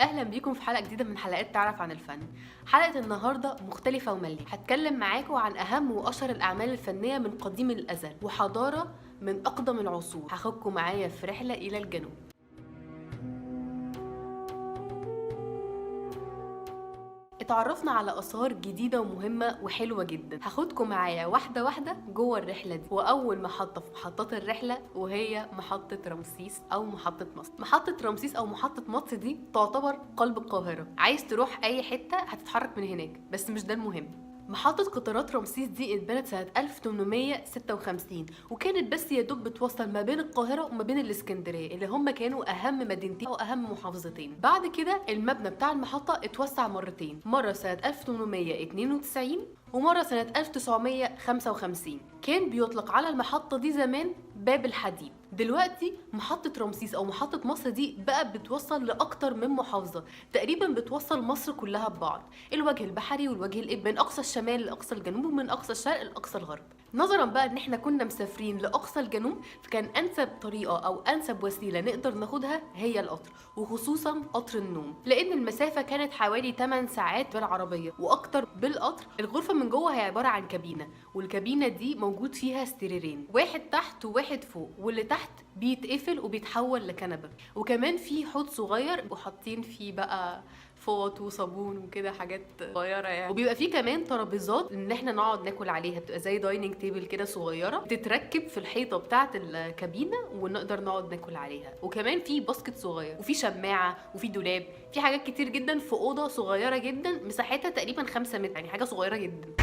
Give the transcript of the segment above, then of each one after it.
اهلا بيكم في حلقه جديده من حلقات تعرف عن الفن. حلقه النهارده مختلفه ومليئه، هتكلم معاكم عن اهم واشهر الاعمال الفنيه من قديم الازل وحضاره من اقدم العصور. هاخدكم معايا في رحله الى الجنوب. اتعرفنا على آثار جديدة ومهمة وحلوة جدا، هاخدكم معايا واحدة واحدة جوه الرحلة دي. وأول محطة في محطات الرحلة وهي محطة رمسيس أو محطة مصر. محطة رمسيس أو محطة مصر دي تعتبر قلب القاهرة، عايز تروح أي حتة هتتحرك من هناك، بس مش ده المهم. محطة قطارات رمسيس دي اتبنت سنة 1856 وكانت بس يا دوب بتوصل ما بين القاهرة وما بين الإسكندرية اللي هم كانوا أهم مدينتين أو أهم محافظتين. بعد كده المبنى بتاع المحطة اتوسع مرتين، مرة سنة 1892 ومرة سنة 1955. كان بيطلق على المحطة دي زمان باب الحديد. دلوقتي محطة رمسيس أو محطة مصر دي بقى بتوصل لأكتر من محافظة، تقريبا بتوصل مصر كلها ببعض، الوجه البحري والوجه الإبلي، من أقصى الشمال لأقصى الجنوب ومن أقصى الشرق لأقصى الغرب. نظرا بقى ان احنا كنا مسافرين لأقصى الجنوب، فكان أنسب طريقة أو أنسب وسيلة نقدر ناخدها هي القطر، وخصوصا قطر النوم، لأن المسافة كانت حوالي 8 ساعات بالعربية وأكتر بالقطر. الغرفة من جوه هي عبارة عن كابينة، والكابينة دي موجود فيها سريرين، واحد تحت وواحد فوق، واللي تحت بيتقفل وبيتحول لكنبة، وكمان في حوض صغير وحاطين فيه بقى فوط وصابون وكده حاجات صغيره يعني. وبيبقى فيه كمان ترابيزات ان احنا نقعد ناكل عليها، بتبقى زي دايننج تيبل كده صغيره بتتركب في الحيطه بتاعه الكابينه ونقدر نقعد ناكل عليها. وكمان في باسكت صغير وفي شماعه وفي دولاب، في حاجات كتير جدا في اوضه صغيره جدا مساحتها تقريبا 5 متر، يعني حاجه صغيره جدا.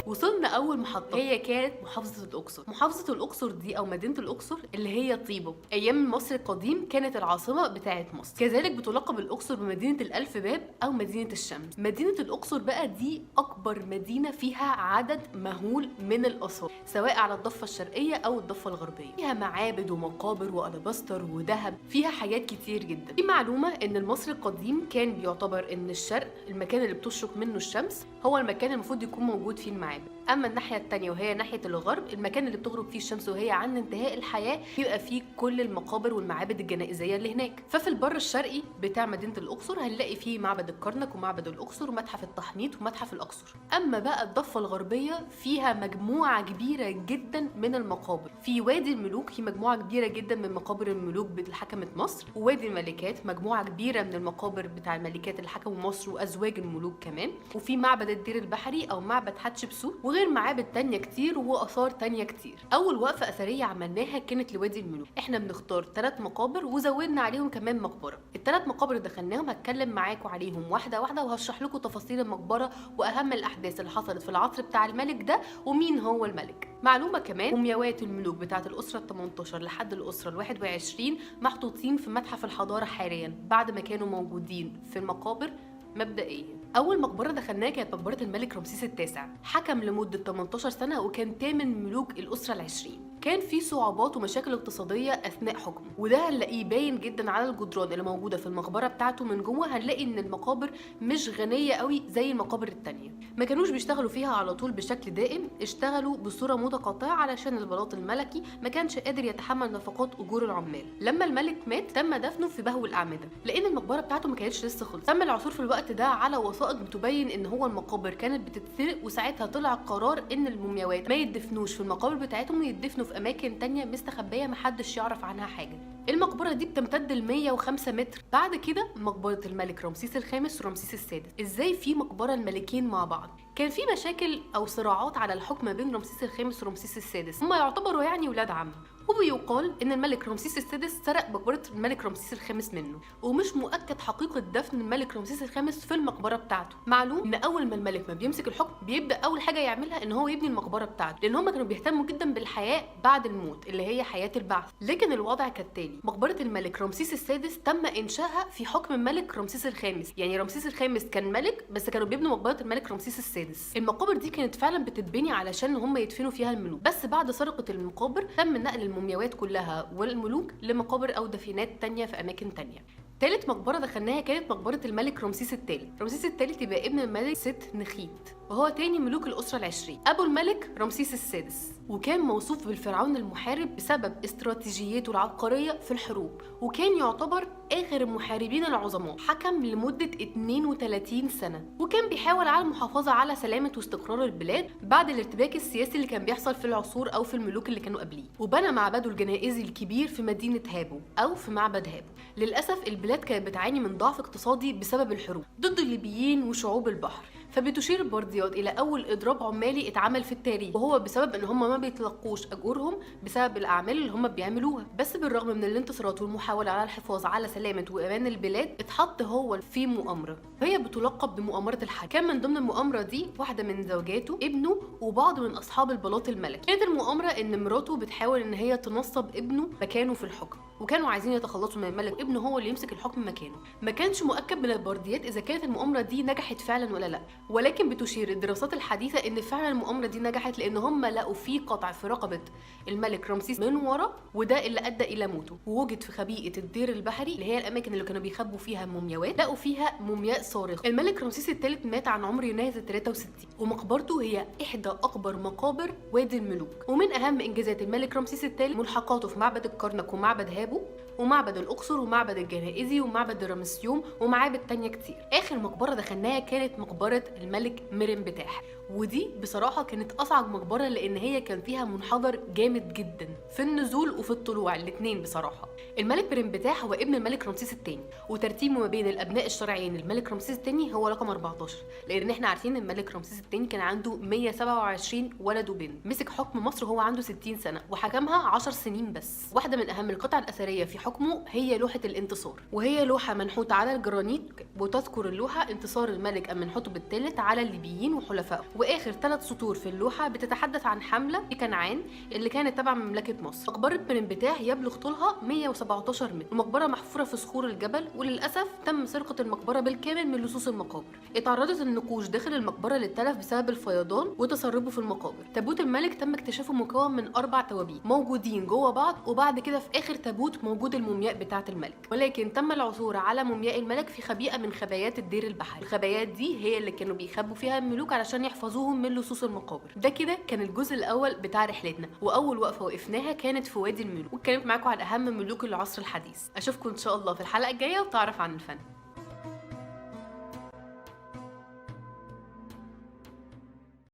وصلنا اول محطه، هي كانت محافظه الاقصر. محافظه الاقصر دي او مدينه الاقصر اللي هي طيبه، ايام مصر القديم كانت العاصمه بتاعه مصر. كذلك بتلقب الاقصر بمدينه الالف باب او مدينه الشمس. مدينه الاقصر بقى دي اكبر مدينه فيها عدد مهول من الاثار، سواء على الضفه الشرقيه او الضفه الغربيه. فيها معابد ومقابر والاباستر وذهب، فيها حاجات كتير جدا. في معلومه ان المصري القديم كان بيعتبر ان الشرق، المكان اللي بتشرق منه الشمس، هو المكان المفروض يكون موجود فيه المعابد. اما الناحيه الثانيه وهي ناحيه الغرب، المكان اللي بتغرب فيه الشمس وهي عند انتهاء الحياه، بيبقى فيه كل المقابر والمعابد الجنائزيه اللي هناك. ففي البر الشرقي بتاع مدينه الاقصر هنلاقي فيه معبد الكرنك ومعبد الاقصر ومتحف التحنيط ومتحف الاقصر. اما بقى الضفه الغربيه فيها مجموعه كبيره جدا من المقابر. في وادي الملوك في مجموعه كبيره جدا من مقابر الملوك اللي حكمت مصر، ووادي الملكات مجموعه كبيره من المقابر بتاع الملكات اللي حكموا مصر وازواج الملوك كمان. وفي معبد الدير البحري او معبد حتشبسوت، وغير معابد تانية كتير واثار تانية كتير. اول وقفه اثريه عملناها كانت لوادي الملوك. احنا بنختار 3 مقابر وزودنا عليهم كمان مقبره. ال3 مقابر اللي دخلناهم هتكلم معاكم عليهم واحده واحده، وهشرح لكم تفاصيل المقبره واهم الاحداث اللي حصلت في العصر بتاع الملك ده ومين هو الملك. معلومه كمان، مومياوات الملوك بتاعه الاسره ال18 لحد الاسره ال21 محطوطين في متحف الحضاره حاليا بعد ما كانوا موجودين في المقابر مبدئيا. اول مقبره دخلناها كانت مقبره الملك رمسيس التاسع، حكم لمده 18 سنه وكان 8 ملوك الاسره ال20. كان في صعوبات ومشاكل اقتصاديه اثناء حكمه، وده هنلاقيه باين جدا على الجدران اللي موجوده في المقبره بتاعته. من جوه هنلاقي ان المقابر مش غنيه قوي زي المقابر التانية، ما كانوش بيشتغلوا فيها على طول بشكل دائم، اشتغلوا بصوره متقاطعه علشان البلاط الملكي ما كانش قادر يتحمل نفقات اجور العمال. لما الملك مات تم دفنه في بهو الاعمده، لان المقبره بتاعته ما كانتش لسه خلصت. تم العثور في الوقت ده على وثائق بتبين ان هو المقابر كانت بتتسرق، وساعتها طلع قرار ان المومياوات ما يدفنوش في المقابر بتاعتهم ويدفنوا في اماكن تانية مستخبيه محدش يعرف عنها حاجه. المقبره دي بتمتد ل 105 متر. بعد كده مقبره الملك رمسيس الخامس ورمسيس السادس. ازاي في مقبره الملكين مع بعض؟ كان في مشاكل او صراعات على الحكم ما بين رمسيس الخامس ورمسيس السادس، هما يعتبروا يعني ولاد عم. وبيقال ان الملك رمسيس السادس سرق مقبره الملك رمسيس الخامس منه، ومش مؤكد حقيقه دفن الملك رمسيس الخامس في المقبره بتاعته. معلوم ان اول ما الملك ما بيمسك الحكم بيبدا اول حاجه يعملها ان هو يبني المقبره بتاعته، لان هم كانوا بيهتموا جدا بالحياه بعد الموت اللي هي حياه البعث. لكن الوضع كالتالي: مقبره الملك رمسيس السادس تم انشائها في حكم الملك رمسيس الخامس، يعني رمسيس الخامس كان ملك بس كانوا بيبنوا مقبره الملك رمسيس السادس. المقابر دي كانت فعلا بتتبني علشان هم يدفنوا فيها الملوك، بس بعد سرقه المقابر تم نقل المومياوات كلها والملوك لمقابر او دفينات تانية في اماكن تانية. تالت مقبره دخلناها كانت مقبره الملك رمسيس الثالث. رمسيس الثالث يبقى ابن الملك ست نخيت، وهو تاني ملوك الأسرة العشرين. أبو الملك رمسيس السادس، وكان موصوف بالفرعون المحارب بسبب استراتيجيته العبقرية في الحروب، وكان يعتبر آخر المحاربين العظماء. حكم لمدة 32 سنة، وكان بيحاول على المحافظة على سلامة واستقرار البلاد بعد الارتباك السياسي اللي كان بيحصل في العصور أو في الملوك اللي كانوا قبليه. وبنى معبده الجنائزي الكبير في مدينة هابو أو في معبد هابو. للأسف البلاد كانت بتعاني من ضعف اقتصادي بسبب الحروب ضد الليبيين وشعوب البحر، فبتشير البرديات الى اول اضراب عمالي اتعمل في التاريخ، وهو بسبب ان هم ما بيتلقوش اجورهم بسبب الاعمال اللي هم بيعملوها. بس بالرغم من الانتصارات والمحاوله على الحفاظ على سلامه وامان البلاد، اتحط هو في مؤامره وهي بتلقب بمؤامره الحج. كان من ضمن المؤامره دي واحده من زوجاته، ابنه، وبعض من اصحاب البلاط الملكي. كانت المؤامره ان مراته بتحاول ان هي تنصب ابنه مكانه في الحكم، وكانوا عايزين يتخلصوا من الملك وابنه هو اللي يمسك الحكم مكانه. ما كانش مؤكد من البرديات اذا كانت المؤامره دي نجحت فعلا ولا لا، ولكن بتشير الدراسات الحديثه ان فعلا المؤامره دي نجحت، لان هم لقوا في قطع في رقبه الملك رمسيس من ورا، وده اللي ادى الى موته. ووجد في خبيئه الدير البحري اللي هي الاماكن اللي كانوا بيخبوا فيها المومياوات، لقوا فيها مومياء صارخه. الملك رمسيس الثالث مات عن عمر يناهز 63، ومقبرته هي احدى اكبر مقابر وادي الملوك. ومن اهم انجازات الملك رمسيس الثالث ملحقاته في معبد الكرنك ومعبد هابو ومعبد الاقصر ومعبد الجنائزي ومعبد رمسيوم ومعابد تانية كتير. اخر مقبره دخلناها كانت مقبره الملك مرنبتاح، ودي بصراحه كانت اصعب مقبره لان هي كان فيها منحدر جامد جدا في النزول وفي الطلوع الاثنين بصراحه. الملك مرنبتاح هو ابن الملك رمسيس الثاني، وترتيبه ما بين الابناء الشرعيين الملك رمسيس الثاني هو رقم 14، لان احنا عارفين ان الملك رمسيس الثاني كان عنده 127 ولد وبنت. مسك حكم مصر وهو عنده 60 سنه وحكمها 10 سنين بس. واحده من اهم القطع الاثريه في حكمه هي لوحه الانتصار، وهي لوحه منحوته على الجرانيت، وتذكر اللوحه انتصار الملك امنحتب الثالث على الليبيين وحلفائه. واخر 3 سطور في اللوحه بتتحدث عن حمله في كنعان اللي كانت تبع مملكه مصر. مقبره مرنبتاح يبلغ طولها 117 متر، المقبره محفوره في صخور الجبل، وللاسف تم سرقه المقبره بالكامل من لصوص المقابر. اتعرضت النقوش داخل المقبره للتلف بسبب الفيضان وتسربه في المقابر. تابوت الملك تم اكتشافه مكون من 4 توابيت موجودين جوه بعض، وبعد كده في اخر تابوت موجود المومياء بتاعه الملك، ولكن تم العثور على مومياء الملك في خبيئه من خبايات الدير البحري. الخبايات دي هي اللي كانوا بيخبوا فيها الملوك علشان يحفظوهم من لصوص المقابر. ده كده كان الجزء الاول بتاع رحلتنا، واول وقفه وقفناها كانت في وادي الملوك، واتكلمت معاكم عن اهم ملوك العصر الحديث. اشوفكم ان شاء الله في الحلقه الجايه وتعرف عن الفن.